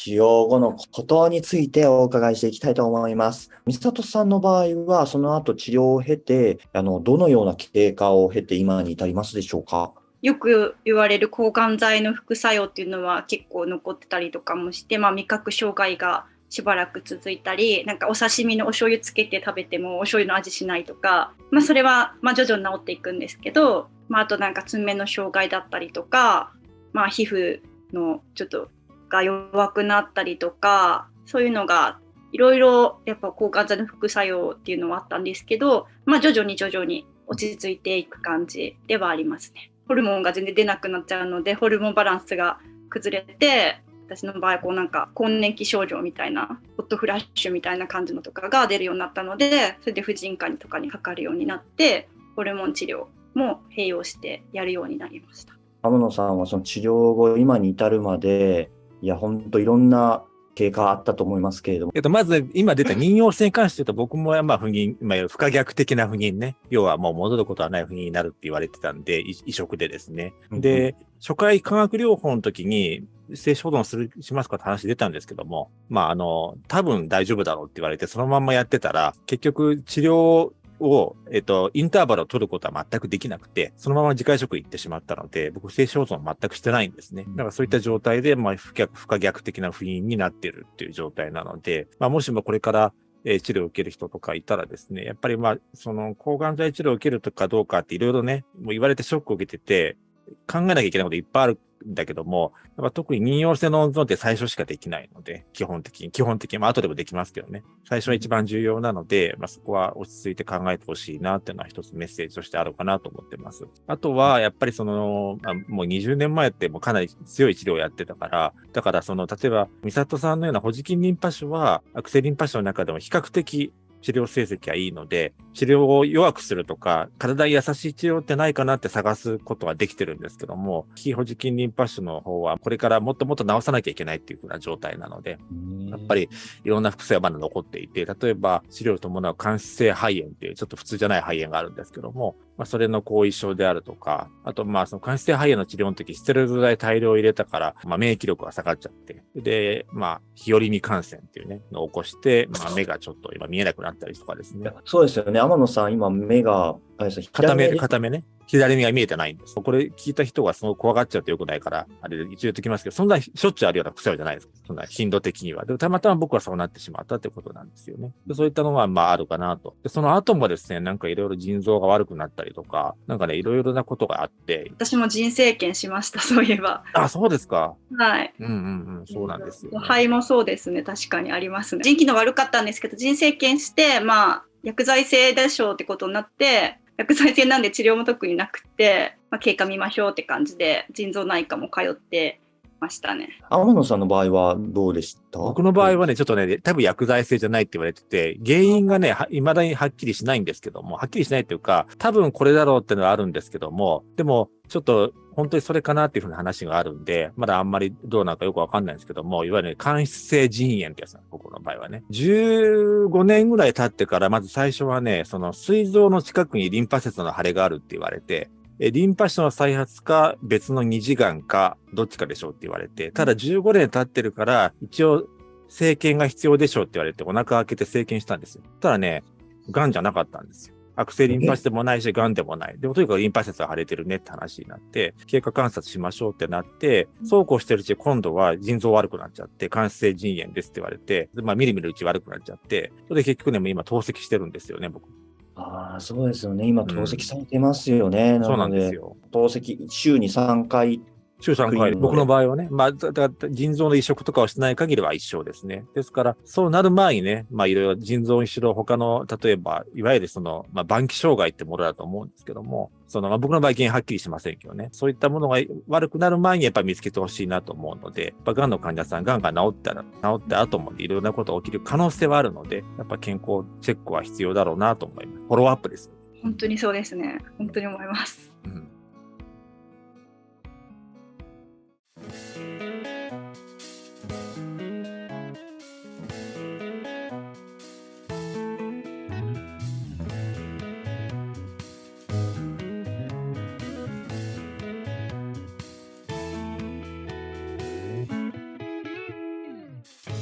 治療後のことについてお伺いしていきたいと思います。美里さんの場合は、その後治療を経て、どのような経過を経て今に至りますでしょうか？よく言われる抗がん剤の副作用っていうのは結構残ってたりとかもして、味覚障害がしばらく続いたり、なんかお刺身のお醤油つけて食べてもお醤油の味しないとか、それは徐々に治っていくんですけど、あとなんか爪の障害だったりとか、皮膚のちょっとが弱くなったりとか、そういうのがいろいろやっぱ抗がん剤の副作用っていうのはあったんですけど、徐々に落ち着いていく感じではありますね。ホルモンが全然出なくなっちゃうので、ホルモンバランスが崩れて、私の場合こうなんか更年期症状みたいな、ホットフラッシュみたいな感じのとかが出るようになったので、それで婦人科とかにかかるようになって、ホルモン治療も併用してやるようになりました。天野さんはその治療後、今に至るまで、本当いろんな経過あったと思いますけれども。まず、今出た妊娠性に関して言うと、僕も不妊、不可逆的な不妊ね。要はもう戻ることはない不妊になるって言われてたんで、移植でですね。で、初回化学療法の時に、精子保存しますかって話出たんですけども、多分大丈夫だろうって言われて、そのまんまやってたら、結局治療を、インターバルを取ることは全くできなくて、そのまま自家移植行ってしまったので、僕、精子保存は全くしてないんですね。だからそういった状態で、不可逆的な不妊になっているっていう状態なので、もしもこれから、治療を受ける人とかいたらですね、やっぱりその抗がん剤治療を受けるかどうかっていろいろね、もう言われてショックを受けてて、考えなきゃいけないこといっぱいあるんだけども、やっぱ特に妊用性の温存って最初しかできないので、基本的に、後でもできますけどね。最初は一番重要なので、そこは落ち着いて考えてほしいなっていうのは一つメッセージとしてあるかなと思ってます。あとは、やっぱりもう20年前ってもうかなり強い治療をやってたから、だから例えば、美里さんのようなホジキンリンパ腫は、悪性リンパ腫の中でも比較的治療成績はいいので、治療を弱くするとか、体に優しい治療ってないかなって探すことはできてるんですけども、非ホジキンリンパ腫の方はこれからもっともっと治さなきゃいけないっていう風な状態なので、やっぱりいろんな副作用はまだ残っていて、例えば治療を伴う間質性肺炎っていうちょっと普通じゃない肺炎があるんですけども、それの後遺症であるとか、あとその間質性肺炎の治療の時ステロイド剤大量入れたから、免疫力が下がっちゃって、で、日和見感染っていうね、のを起こして、目がちょっと今見えなくなったりとかですね。そうですよね。天野さん、今目が、片目ね。左目が見えてないんです。これ聞いた人がすごく怖がっちゃうとよくないから、あれ一応言ってきますけど、そんなしょっちゅうあるような副作用じゃないです。そんな頻度的には。で、たまたま僕はそうなってしまったってことなんですよね。でそういったのがあるかなと。で、その後もですね、なんかいろいろ腎臓が悪くなったりとか、なんかね、いろいろなことがあって。私も腎生検しました、そういえば。あ、そうですか。はい。そうなんですよ、ね。肺もそうですね、確かにありますね。腎機能悪かったんですけど、腎生検して、薬剤性でしょうってことになって、薬剤性なんで治療も特になくて、経過見ましょうって感じで、腎臓内科も通ってましたね。天野さんの場合はどうでした？僕の場合はね、ちょっとね、多分薬剤性じゃないって言われてて、原因がね、未だにはっきりしないんですけども、はっきりしないっていうか、多分これだろうっていうのはあるんですけども、でも、ちょっと、本当にそれかなっていうふうな話があるんで、まだあんまりどうなのかよくわかんないんですけども、いわゆる間質性腎炎ってやつなんです、僕の場合はね。15年ぐらい経ってから、まず最初はね、その膵臓の近くにリンパ節の腫れがあるって言われて、リンパ腫の再発か別の二次癌かどっちかでしょうって言われて、ただ15年経ってるから一応生検が必要でしょうって言われてお腹開けて生検したんですよ。ただね、癌じゃなかったんですよ。悪性リンパ腫でもないし、癌でもない。でもとにかくリンパ節が腫れてるねって話になって、経過観察しましょうってなって、そうこうしてるうち今度は腎臓悪くなっちゃって、間質性腎炎ですって言われて、みるみるうち悪くなっちゃって、それで結局ね、もう今透析してるんですよね、僕。ああ、そうですよね。今、透析されてますよね。そうなんなので、ですよ。透析、週に3回。週3回。僕の場合はね。だから腎臓の移植とかをしない限りは一生ですね。ですから、そうなる前にね、いろいろ腎臓にしろ他の、例えば、いわゆる晩期障害ってものだと思うんですけども、僕の場合原因はっきりしませんけどね。そういったものが悪くなる前にやっぱり見つけてほしいなと思うので、癌の患者さん、癌が治った後もいろいろなことが起きる可能性はあるので、やっぱ健康チェックは必要だろうなと思います。フォローアップです。本当にそうですね。本当に思います。す。